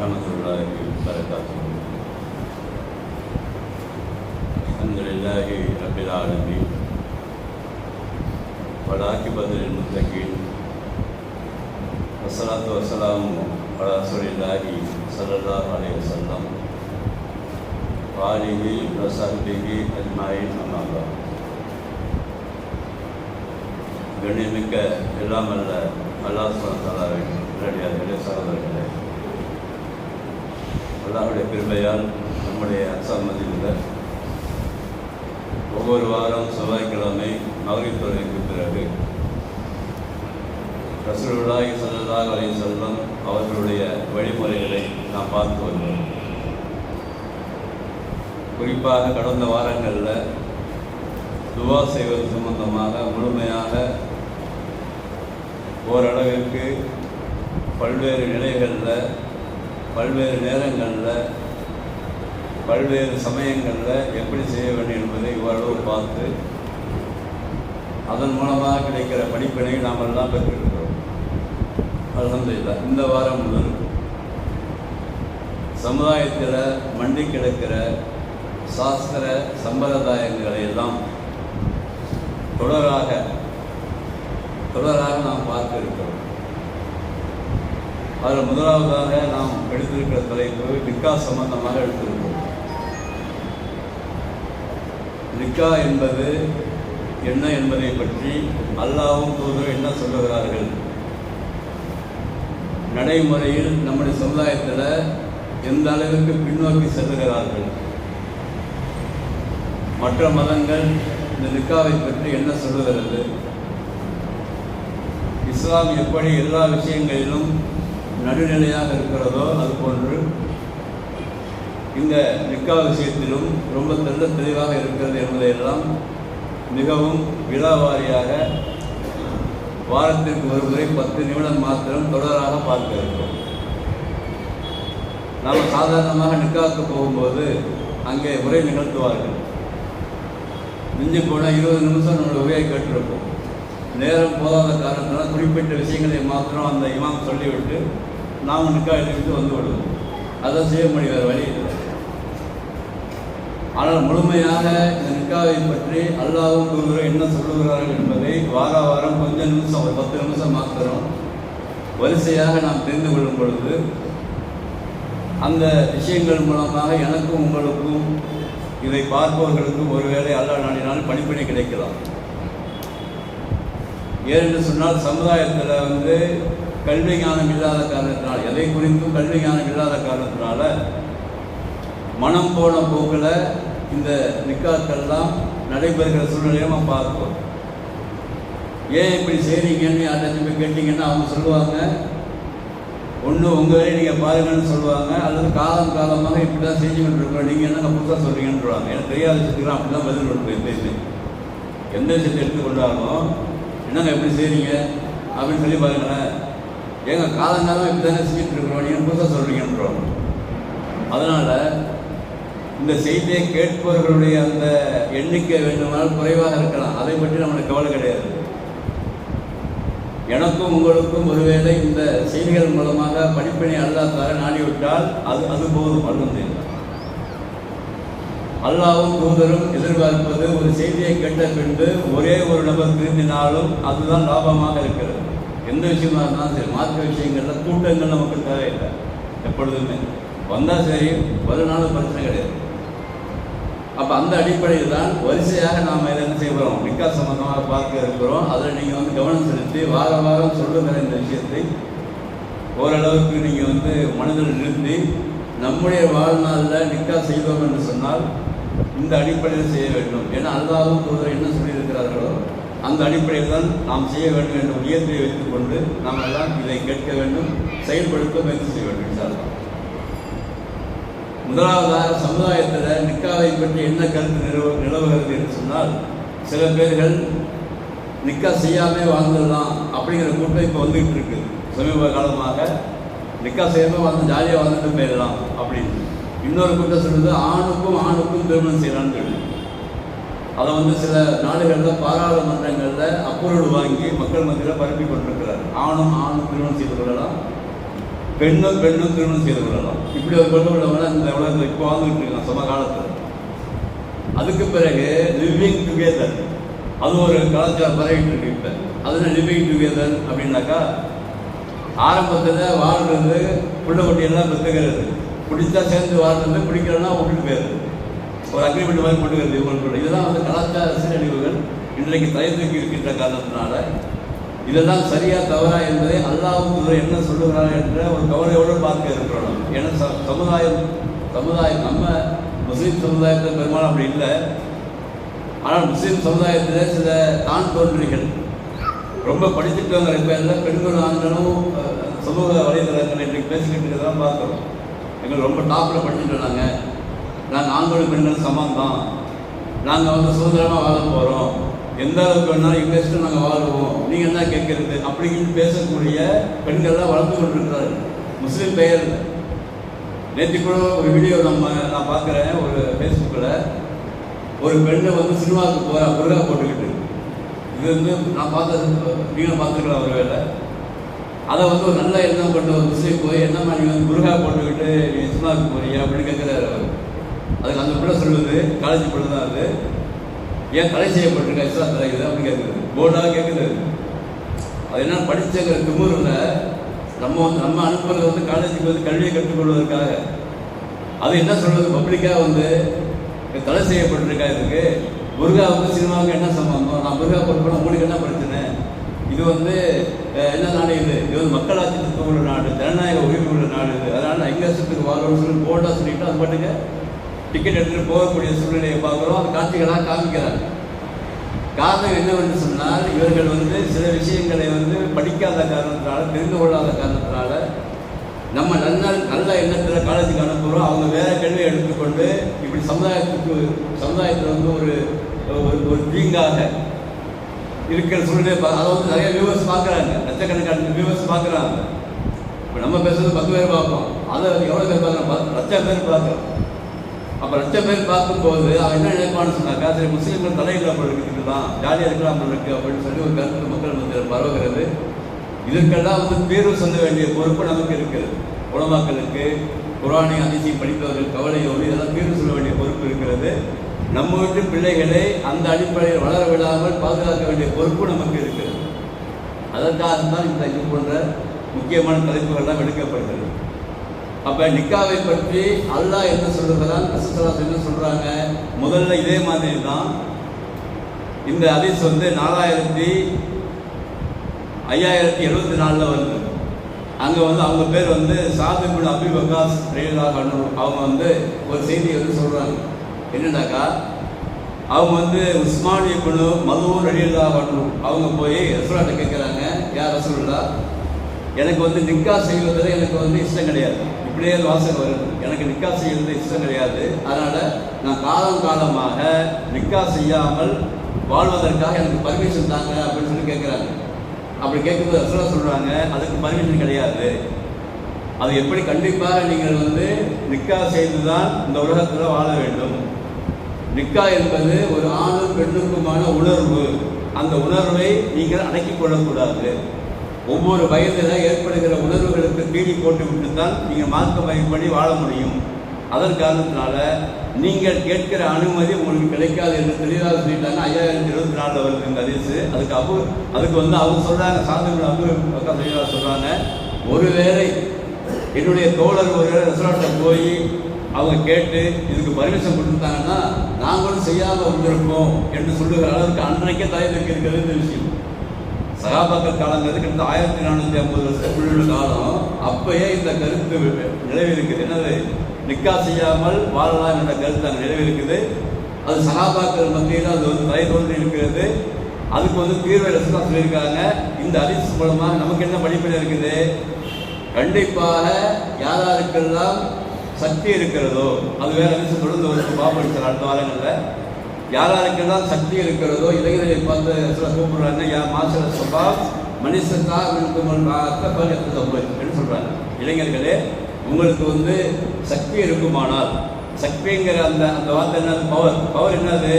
வரஹ்மத்துல்லாஹி வபரகாத்துஹு. அல்ஹம்துலில்லாஹி ரப்பில் ஆலமீன் வல் ஆகிபத்து லில் முத்தகீன் வஸ்ஸலாத்து வஸ்ஸலாமு அலா ரசூலில்லாஹி ஸல்லல்லாஹு அலைஹி வஸல்லம் வ ஆலிஹி வ ஸஹ்பிஹி அஜ்மாயின். அம்மா பஅத். கண்ணியமிக்க எல்லாம் அல்ல அல்லாஹ் சுப்ஹானஹு வ தஆலாவின் நல்லடியார்களே, சகோதரர்களே, அல்லாஹ்வுடைய கிருபையால் நம்முடைய அசாமதியில் ஒவ்வொரு வாரம் செவ்வாய்க்கிழமை மக்ரிப் தொழுகைக்கு பிறகு ரசூலுல்லாஹி ஸல்லல்லாஹு அலைஹி வஸல்லம் அவர்களுடைய வழிமுறைகளை நாம் பார்த்து வருவோம். குறிப்பாக கடந்த வாரங்களில் துவா செய்வது சம்பந்தமாக முழுமையாக ஓரளவிற்கு பல்வேறு நிலைகளில், பல்வேறு நேரங்களில், பல்வேறு சமயங்களில் எப்படி செய்ய வேண்டும் என்பதை இவ்வளவு பார்த்து அதன் மூலமாக கிடைக்கிற படிப்பினை நாம் எல்லாம் பெற்றிருக்கிறோம். அல்ஹம்துலில்லாஹ். இந்த வாரம் முதல் சமுதாயத்தில் மண்டி கிடக்கிற சாஸ்திர சம்பிரதாயங்களை எல்லாம் தொடராக நாம் பார்க்க இருக்கிறோம். அதில் முதலாவதாக நாம் எடுத்திருக்கிற தலைப்பு நிக்கா சம்பந்தமாக எடுத்திருக்கிறோம். நிக்கா என்பது என்ன என்பதை பற்றி அல்லாஹ்வும் தூதரும் என்ன சொல்லுகிறார்கள், நடைமுறையில் நம்முடைய சமுதாயத்தில் எந்த அளவுக்கு பின்னோக்கி செல்லுகிறார்கள், மற்ற மதங்கள் இந்த நிக்காவை பற்றி என்ன சொல்லுகிறது, இஸ்லாம் எப்படி எல்லா விஷயங்களிலும் நடுநிலையாக இருக்கிறதோ அதுபோன்று இந்த நிக்கா விஷயத்திலும் ரொம்ப தெள்ள தெளிவாக இருக்கிறது என்பதையெல்லாம் மிகவும் விழாவாரியாக வாரத்திற்கு ஒரு முறை 10 நிமிடம் மாத்திரம் தொடராக பார்க்க இருக்கிறோம். நாம் சாதாரணமாக நிக்காவுக்கு போகும்போது அங்கே உரை நிகழ்த்துவார்கள். மிஞ்சி போனால் 20 நிமிஷம் நம்மளோட உரையை கேட்டிருப்போம். நேரம் போதாத காரணத்தினால் குறிப்பிட்ட விஷயங்களை மாத்திரம் அந்த இமாம் சொல்லிவிட்டு நாம் நிக்கா எழுதிவிட்டு வந்து விடுவோம். அதை செய்ய முடியும், வேறு வழி இல்லை. ஆனால் முழுமையாக இந்த நிக்காவை பற்றி அல்லாஹ்வும் தூதரும் என்ன சொல்லுகிறார்கள் என்பதை வாரம் கொஞ்சம் நிமிஷம், ஒரு 10 நிமிஷம் மாத்திரம் வரிசையாக நாம் தெரிந்து கொள்ளும் பொழுது அந்த விஷயங்கள் மூலமாக எனக்கும் உங்களுக்கும் இதை பார்ப்பவர்களுக்கும் ஒருவேளை அல்லாஹ் நாடினால் படிப்பினை கிடைக்கலாம். ஏனென்று சொன்னால் சமுதாயத்தில் கல்வி ஞானம் இல்லாத காரணத்தினால், எதை குறித்தும் கல்வி ஞானம் இல்லாத காரணத்தினால மனம் போன போக்கில் இந்த நிக்காக்கெல்லாம் நடைபெறுகிற சூழ்நிலையை நம்ம பார்ப்போம். ஏன் இப்படி செய்கிறீங்கன்னு யார்ட்டாச்சும் போய் கேட்டிங்கன்னா அவங்க சொல்லுவாங்க, ஒன்று உங்கள் வேலையை நீங்கள் பாருங்கன்னு சொல்லுவாங்க, அல்லது காலமாக இப்படி தான் செஞ்சு கொண்டிருக்கிறோம், நீங்கள் என்னங்க புதுசாக சொல்கிறீங்கன்றாங்க. எனக்கு தெரியாத விஷயத்துக்கு அப்படி தான் பதில் கொடுப்பேன். எப்பயுமே எந்த விஷயத்தை எடுத்துக்கொண்டாலும் என்னங்க எப்படி செய்கிறீங்க அப்படின்னு சொல்லி பாருங்களேன். எங்கள் காலங்காலம் இப்படி தானே செஞ்சுட்டு இருக்கிறோம், நீங்கள் புதுசாக சொல்கிறீங்கன்றோம். அதனால் இந்த செய்தியை கேட்பவர்களுடைய அந்த எண்ணிக்கை வேண்டுமானால் குறைவாக இருக்கலாம், அதை பற்றி நம்மளுக்கு கவலை கிடையாது. எனக்கும் உங்களுக்கும் ஒருவேளை இந்த செய்திகள் மூலமாக படிப்பினை அல்லாஹ் தர நாடிவிட்டால் அது போதும். அல்ஹம்துலில்லாஹ். அல்லாஹ்வும் தூதரும் எதிர்பார்ப்பது ஒரு செய்தியை கேட்ட பின்பு ஒரே ஒரு நபர் திருந்தினாலும் அதுதான் லாபமாக இருக்கிறது. எந்த விஷயமா இருந்தாலும் சரி, மார்க்க விஷயங்கள்ல கூட்டங்கள் நமக்கு தேவையில்லை. எப்பொழுதுமே வந்தால் சரி, வருநாளும் பிரச்சனை கிடையாது. அப்போ அந்த அடிப்படையில் தான் வரிசையாக நாம் இதை என்ன செய்கிறோம், நிக்கா சம்பந்தமாக பார்க்க இருக்கிறோம். அதில் நீங்கள் கவனம் செலுத்தி வாரம் சொல்லுகிற இந்த விஷயத்தை ஓரளவுக்கு நீங்கள் மனதில் நிறுத்தி நம்முடைய வாழ்நாளில் நிக்கா செய்தோம் என்று சொன்னால் இந்த அடிப்படையில் செய்ய வேண்டும். ஏன்னா அல்லாஹ்வும் தூதர் என்ன சொல்லியிருக்கிறார்களோ அந்த அடிப்படையில் தான் நாம் செய்ய வேண்டும் என்ற நியத்தை வைத்துக்கொண்டு நாம் எல்லாம் இதை கேட்க வேண்டும், செயல்படுத்த முயற்சி செய்ய வேண்டும். இன்ஷாஅல்லாஹ். முதலாவதாக சமுதாயத்தில் நிக்காவை பற்றி என்ன கருத்து நிலவுகிறது என்று சொன்னால், சில பேர்கள் நிக்கா செய்யாமே வாழ்ந்துடலாம் அப்படிங்கிற கூட்டம் இப்போ வந்துகிட்டு இருக்கு. சமீப காலமாக நிக்கா செய்யாமல் வாழ்ந்து ஜாலியாக வாழ்ந்துட்டு போயிடலாம் அப்படின்னு. இன்னொரு கூட்டம் சொல்லுது ஆணுக்கும் திருமணம் செய்யலான்னு சொல்லி அதை சில நாடுகளில் பாராளுமன்றங்களில் அப்ரூவல் வாங்கி மக்கள் மத்தியில் பரப்பி கொண்டிருக்கிறார். ஆணும் திருமணம் செய்து கொள்ளலாம், பெண்ணும் திருமணம் செய்து கொள்ளலாம். இப்படி ஒரு கொண்டு உள்ளவங்க இந்த உலகத்தில் இப்போ வாழ்ந்துட்டு இருக்காங்க சம காலத்தில். அதுக்கு பிறகு லிவிங் டுகெதர், அது ஒரு கலாச்சாரம் பரவிட்டு இருக்கு. இப்போ அதுதான் லிவிங் டுகெதர் அப்படின்னாக்கா, ஆரம்பத்தில் வாழ்றது புள்ள குட்டியெல்லாம் பெற்றுக்கிறது, பிடிச்சா சேர்ந்து வாழ்றது, பிடிக்கிறதுனா விட்டுட்டு போயிடுது, ஒரு அக்ரிமெண்ட் மாதிரி போட்டுக்கிறது இவங்களுக்குள்ள. இதெல்லாம் வந்து கலாச்சார சீரழிவுகள் இன்றைக்கு தயத்துக்கு இருக்கின்ற காரணத்தினால இதெல்லாம் சரியா தவறா என்பதை அல்லாஹ் என்ன சொல்லுகிறார் என்ற ஒரு கவலையோடு பார்க்க இருக்கிறோம். ஏன்னா சமுதாயம் நம்ம முஸ்லீம் சமுதாயத்தில் பெரும்பாலும் அப்படி இல்லை. ஆனால் முஸ்லீம் சமுதாயத்தில் சில தான் தோன்றிகள் ரொம்ப படிச்சுட்டவங்க பேரில் பெண்களும் ஆண்களும் சமூக வலைதளங்கள் இன்றைக்கு பேசிக்கிட்டு இருக்கிறதெல்லாம் பார்க்குறோம். எங்களுக்கு ரொம்ப டாப்பில் படிச்சுட்டு நாங்கள் ஆண்களும் பெண்கள் சமம் தான், நாங்கள் வந்து சுதந்திரமாக வாழ போகிறோம், எந்த அளவுக்கு வேணாலும் இன்ட்ரெஸ்ட்டும் நாங்கள் வாழ்வோம், நீங்கள் என்ன கேட்கறது அப்படின்னு பேசக்கூடிய பெண்கள்லாம் வளர்ந்து கொண்டிருக்கிறார்கள் முஸ்லீம் பெயரில். நேற்று கூட ஒரு வீடியோ நான் பார்க்குறேன் ஒரு ஃபேஸ்புக்கில். ஒரு பெண்ணை வந்து சினிமாவுக்கு போகிற புர்கா போட்டுக்கிட்டு, இது வந்து நான் பார்த்தது, நீங்களும் பார்த்துக்கலாம் ஒரு வேலை. அதை வந்து ஒரு நல்ல எண்ணம் கொண்டு ஒரு முஸ்லீம் போய் என்னம்மா நீங்கள் வந்து புர்கா போட்டுக்கிட்டு நீ சினிமாவுக்கு போறியா அப்படின்னு கேட்குறாரு அவர். அதுக்கு அந்த பிள்ளை சொல்லுது, காலேஜ் பிள்ளை தான் அது, ஏன் தடை செய்யப்பட்டிருக்கா இஸ்லாம் தலைக்குது அப்படின்னு கேட்குறது, போர்டாக கேட்குது. அது என்ன படித்தங்கிற திமுறில் நம்ம அனுப்புறது வந்து காலேஜுக்கு வந்து கல்வியை கற்றுக்கொள்வதற்காக. அது என்ன சொல்கிறது, பப்ளிக்காக வந்து தடை செய்யப்பட்டிருக்கா இதுக்கு, புர்கா வந்து சினிமாவுக்கு என்ன சம்பந்தம், நான் புர்கா போட்டு உங்களுக்கு என்ன பிரச்சனை, இது வந்து என்ன நாடு, இது வந்து மக்களாட்சி தத்துவம் உள்ள நாடு, ஜனநாயக உரிமை உள்ள நாடு, இது அதனால் ஐங்கேசத்துக்கு வாழணும்னு சொல்லி போர்டாக சொல்லிட்டு அது பாட்டுக்கு டிக்கெட் எடுத்துகிட்டு போகக்கூடிய சூழ்நிலையை பார்க்குறோம். அது காட்சிகளாக காமிக்கிறாங்க. காரணம் என்னவென்று சொன்னால், இவர்கள் வந்து சில விஷயங்களை வந்து படிக்காத காரணத்தினால, தெரிந்து கொள்ளாத காரணத்தினால நம்ம நல்ல எண்ணத்தில் காலேஜுக்கு அனுப்புகிறோம். அவங்க வேற கல்வியை எடுத்துக்கொண்டு இப்படி சமுதாயத்தில் வந்து ஒரு தீங்காக இருக்கிற சூழ்நிலை. அதை வந்து நிறைய வியூவர்ஸ் பார்க்குறாங்க, லட்சக்கணக்கான வியூவர்ஸ் பார்க்குறாங்க. இப்போ நம்ம பேசுறது 10 பேர் பார்ப்போம், அதை எவ்வளோ பேர் பார்க்குறோம், லட்சம் பேர் பார்க்குறோம். அப்போ லட்சம் பேர் பார்க்கும்போது அவன் என்ன நினைப்பான்னு சொன்னாக்கா, சரி முஸ்லீம்கள் தலையில்லாமல் இருக்கிறது தான் ஜாலியாக இருக்கலாமல் இருக்குது அப்படின்னு சொல்லி ஒரு கருத்து மக்கள் மத்தியில் பரவுகிறது. இதற்கெல்லாம் வந்து தீர்வு சொல்ல வேண்டிய பொறுப்பு நமக்கு இருக்கிறது. உலமாக்களுக்கு, குர்ஆனை ஹதீஸையும் படித்தவர்கள் கவலையோடு இதெல்லாம் தீர்வு சொல்ல வேண்டிய பொறுப்பு இருக்கிறது. நம்ம வீட்டு பிள்ளைகளை அந்த அடிப்படையில் வளர விடாமல் பாதுகாக்க வேண்டிய பொறுப்பு நமக்கு இருக்கிறது. அதற்காகத்தான் இந்த இது போன்ற முக்கியமான தலைப்புகள்லாம் எடுக்கப்படுகிறது. அப்போ நிக்காவை பற்றி அல்லாஹ் என்ன சொல்லுகிறான், ரசூலுல்லாஹ் என்ன சொல்கிறாங்க, முதல்ல இதே மாதிரி தான் இந்த ஹதீஸ் வந்து 4574 வருது. அங்கே வந்து அவங்க பேர் வந்து சாத் இப்னு அபி வக்காஸ் ரலியல்லாஹு அன்ஹு. அவங்க வந்து ஒரு செய்தியை வந்து சொல்கிறாங்க. என்னன்னாக்கா, அவங்க வந்து உஸ்மான் இப்னு மதூன் ரலியல்லாஹு அன்ஹு அவங்க போய் ரசூலுல்லாஹ்ட்ட கேட்குறாங்க, யார் ரசூலுல்லாஹ், எனக்கு வந்து நிக்கா செய்வதில் எனக்கு வந்து இஷ்டம் கிடையாது, இப்படியே வாசகம் வருது, எனக்கு நிக்கா செய்வது இஷ்டம் கிடையாது, அதனால் நான் காலமாக நிக்கா செய்யாமல் வாழ்வதற்காக எனக்கு பர்மிஷன் தாங்க அப்படின்னு சொல்லி கேட்குறாங்க. அப்படி கேட்கும்போது ரசூலுல்லாஹ் சொல்கிறாங்க, அதுக்கு பர்மிஷன் கிடையாது, அது எப்படி கண்டிப்பாக நீங்கள் வந்து நிக்கா செய்து தான் இந்த உலகத்தில் வாழ வேண்டும். நிக்கா என்பது ஒரு ஆணும் பெண்ணுக்குமான உணர்வு, அந்த உணர்வை நீங்கள் அடக்கிக் கொள்ளக்கூடாது. ஒவ்வொரு வயதில் ஏற்படுகிற உணர்வுகளுக்கு தீனி போட்டு விட்டு தான் நீங்கள் மார்க்க வகைப்படி வாழ முடியும். அதன் காரணத்தினால நீங்கள் கேட்கிற அனுமதி உங்களுக்கு கிடைக்காது என்று தெளிவாக சொல்லிட்டாங்க. 5024 வருது இந்த ஹதீஸ். அதுக்கு வந்து அவங்க சொல்கிறாங்க, சாதுகள் அக்கா தெளிவாக சொல்கிறாங்க, ஒருவேளை என்னுடைய தோழர் ஒரு ரெஸ்டாரண்ட்டை போய் அவங்க கேட்டு இதுக்கு பர்மிஷன் கொடுத்துட்டாங்கன்னா நாங்களும் செய்யாமல் வந்திருப்போம் என்று சொல்லுகிற அளவுக்கு அன்றைக்கே தலைவருக்கு இருக்கிறது இந்த விஷயம். சகாபாக்கள் காலங்கிறது கிட்ட 1450 வருஷத்துக்குள்ள காலம். அப்பயே இந்த கருத்து நிலவிருக்குது. என்னது, நிக்கா செய்யாமல் வாழலாம் என்ற கருத்து அங்கே நிலவிருக்குது. அது சகாபாக்கள் மத்தியில் அது வந்து தலை தோன்றி இருக்கிறது. அதுக்கு வந்து தீர்வை ரசூலுல்லாஹ் சொல்லியிருக்காங்க. இந்த ஹதீஸ் மூலமாக நமக்கு என்ன படிப்பில் இருக்குது, கண்டிப்பாக யாராருக்கெல்லாம் சக்தி இருக்கிறதோ, அது வேற ஹதீஸ் தொடர்ந்து ஒரு பாபடிச்சார் அடுத்த வாரங்களில், யாராருக்கெல்லாம் சக்தி இருக்கிறதோ இளைஞர்களை பார்த்து சில கூப்பிடுறாங்க, யா மாசல சொல்லா மனுஷத்தா என்று சொல்கிறாங்க. இளைஞர்களே, உங்களுக்கு வந்து சக்தி இருக்குமானால், சக்திங்கிற அந்த அந்த வார்த்தை என்னது, பவர் என்னது,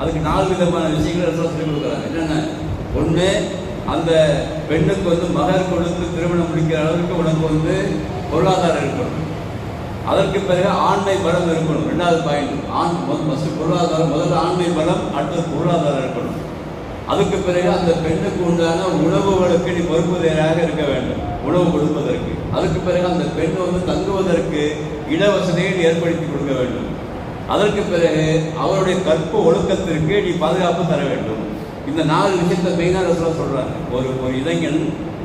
அதுக்கு 4 விதமான விஷயங்களை சொல்லிக் கொடுக்குறாங்க. என்னென்ன, ஒன்று, அந்த பெண்ணுக்கு வந்து மகர் கொடுத்து திருமணம் முடிக்கிற அளவுக்கு உனக்கு வந்து பொருளாதாரம் இருக்கணும். அதற்கு பிறகு ஆண்மை பலம் இருக்கணும். 2வது பாயிண்ட், ஃபஸ்ட்டு பொருளாதாரம், முதல்ல ஆண்மை பலம், அடுத்தது பொருளாதாரம் இருக்கணும். அதுக்கு பிறகு அந்த பெண்ணுக்கு உண்டான உணவுகளுக்கு நீ பொறுப்புதையாக இருக்க வேண்டும், உணவு கொடுப்பதற்கு. அதுக்கு பிறகு அந்த பெண் தங்குவதற்கு இடவசதியை ஏற்படுத்தி கொடுக்க வேண்டும். அதற்கு பிறகு அவருடைய கற்பு ஒழுக்கத்திற்கு நீ பாதுகாப்பு தர வேண்டும். இந்த 4 விஷயத்தை மெயினாக சொல்கிறாங்க. ஒரு இளைஞன்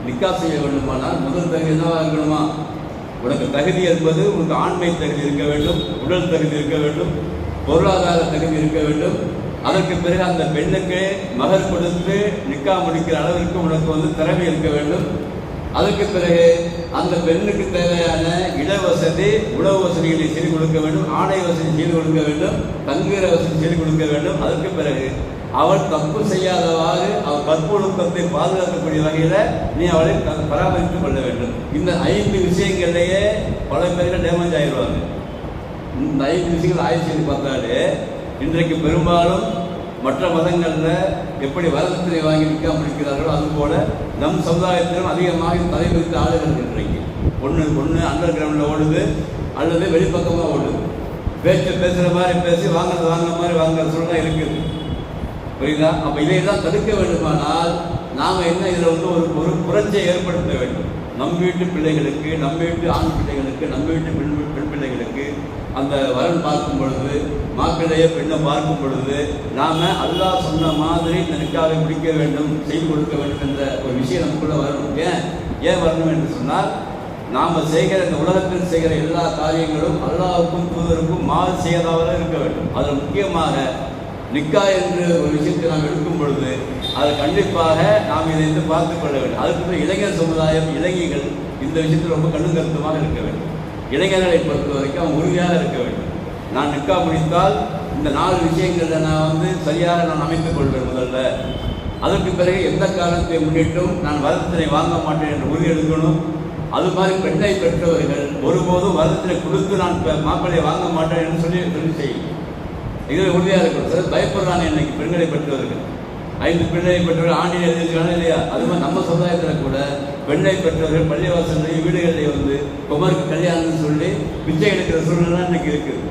நிக்கா செய்ய வேண்டுமானால் முதல் தகுதி என்னவாக இருக்கணுமா? உனக்கு தகுதி என்பது உனக்கு ஆண்மை தகுதி இருக்க வேண்டும், உடல் தகுதி இருக்க வேண்டும், பொருளாதார தகுதி இருக்க வேண்டும். அதற்கு பிறகு அந்த பெண்ணுக்கு மகர் கொடுத்து நிக்கா முடிக்கிற அளவிற்கு உனக்கு திறமை இருக்க வேண்டும். அதுக்கு பிறகு அந்த பெண்ணுக்கு தேவையான இடவசதி, உணவு வசதிகளை செய்து கொடுக்க வேண்டும், ஆடை வசதி செய்து கொடுக்க வேண்டும், தங்குகிற வசதி செய்து கொடுக்க வேண்டும். அதற்கு பிறகு அவள் தப்பு செய்யாதவாறு அவள் கற்பொழுக்கத்தை பாதுகாக்கக்கூடிய வகையில் நீ அவளை பராமரித்துக் கொள்ள வேண்டும். இந்த 5 விஷயங்கள்லேயே பல பேர்கள் டேமேஜ் ஆகிடுவாங்க. இந்த 5 விஷயங்கள் ஆய்வு செய்து பார்த்தாலே இன்றைக்கு பெரும்பாலும் மற்ற மதங்களில் எப்படி வரதட்சணை வாங்கி நிற்க முடிக்கிறார்களோ அதுபோல் நம் சமுதாயத்திலும் அதிகமாக தலைவிரித்த ஆளுகள் இன்றைக்கு ஒன்று அண்டர் கிரவுண்டில் ஓடுது, அல்லது வெளிப்பக்கமாக ஓடுது. பேசுகிற மாதிரி பேசி வாங்குற மாதிரி வாங்குற சூழ்நிலை இருக்குது. புரியுதா? அப்போ இதையெல்லாம் தடுக்க வேண்டுமானால் நாம் என்ன இதில் ஒரு புரட்சியை ஏற்படுத்த வேண்டும். நம் வீட்டு பிள்ளைகளுக்கு, நம் வீட்டு ஆண் பிள்ளைகளுக்கு, நம் வீட்டு பெண் பிள்ளைகளுக்கு அந்த வரன் பார்க்கும் பொழுது, மாப்பிள்ளையை பெண்ணை பார்க்கும் பொழுது நாம் அல்லாஹ் சொன்ன மாதிரி இந்த நிக்காவை முடிக்க வேண்டும், செய்து கொடுக்க வேண்டும் என்ற ஒரு விஷயம் நமக்குள்ள வரணும். ஏன் வரணும் என்று சொன்னால், நாம் செய்கிற இந்த உலகத்தில் செய்கிற எல்லா காரியங்களும் அல்லாஹ்வுக்கும் தூதருக்கும் மாறு செய்யாதவராக இருக்க வேண்டும். அதில் முக்கியமாக நிக்கா என்று ஒரு விஷயத்தை நாம் எடுக்கும் பொழுது அதை கண்டிப்பாக நாம் இதை பார்த்து கொள்ள வேண்டும். அதுக்கு இளைஞர் சமுதாயம், இளைஞர்கள் இந்த விஷயத்தில் ரொம்ப கண்ணும் கருத்துமாக இருக்க வேண்டும். இளைஞர்களை பொறுத்த வரைக்கும் அவன் உறுதியாக இருக்க வேண்டும். நான் நிக்கா முடித்தால் இந்த 4 விஷயங்களில் நான் சரியாக நான் அமைத்துக் கொள்வேன் முதல்ல. அதற்கு பிறகு எந்த காரணத்தை முன்னிட்டும் நான் வரதட்சணை வாங்க மாட்டேன் என்று உறுதி எடுக்கணும். அது மாதிரி பெண்ணை பெற்றவர்கள் ஒருபோதும் வரதட்சணை கொடுத்து நான் மாப்பிள்ளையை வாங்க மாட்டேன் என்று சொல்லி செய்யும். இதில் உறுதியாக இருக்கணும். சார் பயப்படுறாங்க இன்னைக்கு பெண்களை பெற்றவர்கள். 5 பெண்ணை பெற்றவர்கள் ஆண்டில் எழுதியிருக்காங்க இல்லையா? அது மாதிரி நம்ம சமுதாயத்தில் கூட பெண்ணை பெற்றவர்கள் பள்ளிவாசல்லையும் வீடுகளில் குமருக்கு கல்யாணம்னு சொல்லி பிச்சை எடுக்கிற சூழ்நிலை இன்னைக்கு இருக்குது.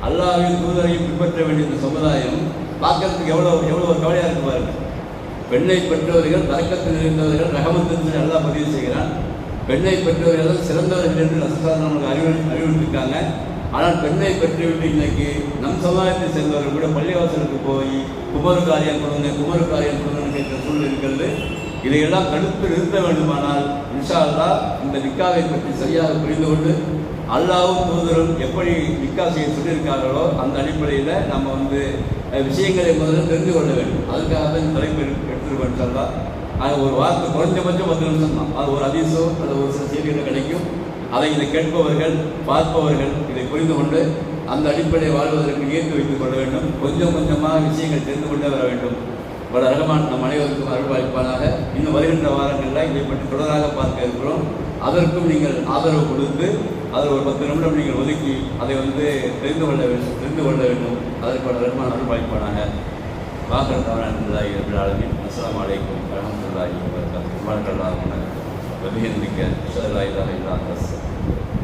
அல்லாஹ்வையும் தூதரையும் பின்பற்ற வேண்டிய இந்த சமுதாயம் பார்க்கறதுக்கு எவ்வளோ ஒரு கவலையாக இருக்கு பாருங்க. பெண்ணை பெற்றவர்கள் தரக்கத்தில் இருந்தவர்கள் ரஹமத்தில் அல்லாஹ் பதிவு செய்கிறான். பெண்ணை பெற்றவர்கள் சிறந்தவர்கள் என்று ரசூலுல்லாஹ் நமக்கு அறிவுறுத்திருக்காங்க. ஆனால் பெண்ணை பெற்றுவிட்டு இன்னைக்கு நம் சமுதாயத்தை சேர்ந்தவர்கள் கூட பள்ளிவாசலுக்கு போய் குமரு காரியம் கொடுங்கன்னு கேட்கிற சூழ்நிலை இருக்கிறது. இதையெல்லாம் தடுத்து நிறுத்த வேண்டுமானால் இன்ஷா அல்லாஹ் இந்த நிக்காவை பற்றி சரியாக புரிந்து கொண்டு அல்லாஹ்வும் தூதரும் எப்படி நிக்கா செய்ய சொல்லியிருக்கார்களோ அந்த அடிப்படையில் நம்ம விஷயங்களை முதல்ல தெரிந்து கொள்ள வேண்டும். அதுக்காக தான் இந்த தலைப்பு எடுத்துருக்கோம் இன்ஷா அல்லாஹ். அது ஒரு வார்த்தை குறைஞ்சபட்சம் 10 நிமிஷம் தான். அது ஒரு ஹதீஸோ அல்லது ஒரு சில செய்திகள் கிடைக்கும். இதை கேட்பவர்கள், பார்ப்பவர்கள் இதை புரிந்து கொண்டு அந்த அடிப்படையை வாழ்வதற்கு ஏற்று வைத்துக் கொள்ள வேண்டும். கொஞ்சம் கொஞ்சமாக விஷயங்கள் தெரிந்து கொண்டே வர வேண்டும். பல ரஹ்மான் நம் அனைவருக்கும் அருள்வாய்ப்பானாக. இன்னும் வருகின்ற வாரங்களில் இதை பற்றி தொடராக பார்க்க இருக்கிறோம். அதற்கும் நீங்கள் ஆதரவு கொடுத்து அதில் ஒரு 10 நிமிடம் நீங்கள் ஒதுக்கி அதை தெரிந்து கொள்ள வேண்டும். அதற்கு பல ரஹ்மான் அருள்வாய்ப்பானாக. வாக்கர் தவறாக எல்லாருமே அஸ்ஸலாமு அலைக்கும் வரஹ்மத்துல்லாஹி வபரகாத்துஹு. வபரகாத்துஹு. வபிஹம்திக அஷ்ஹது அல்லா இலாஹா இல்லா அன்த அஸ்தக்ஃபிருக்க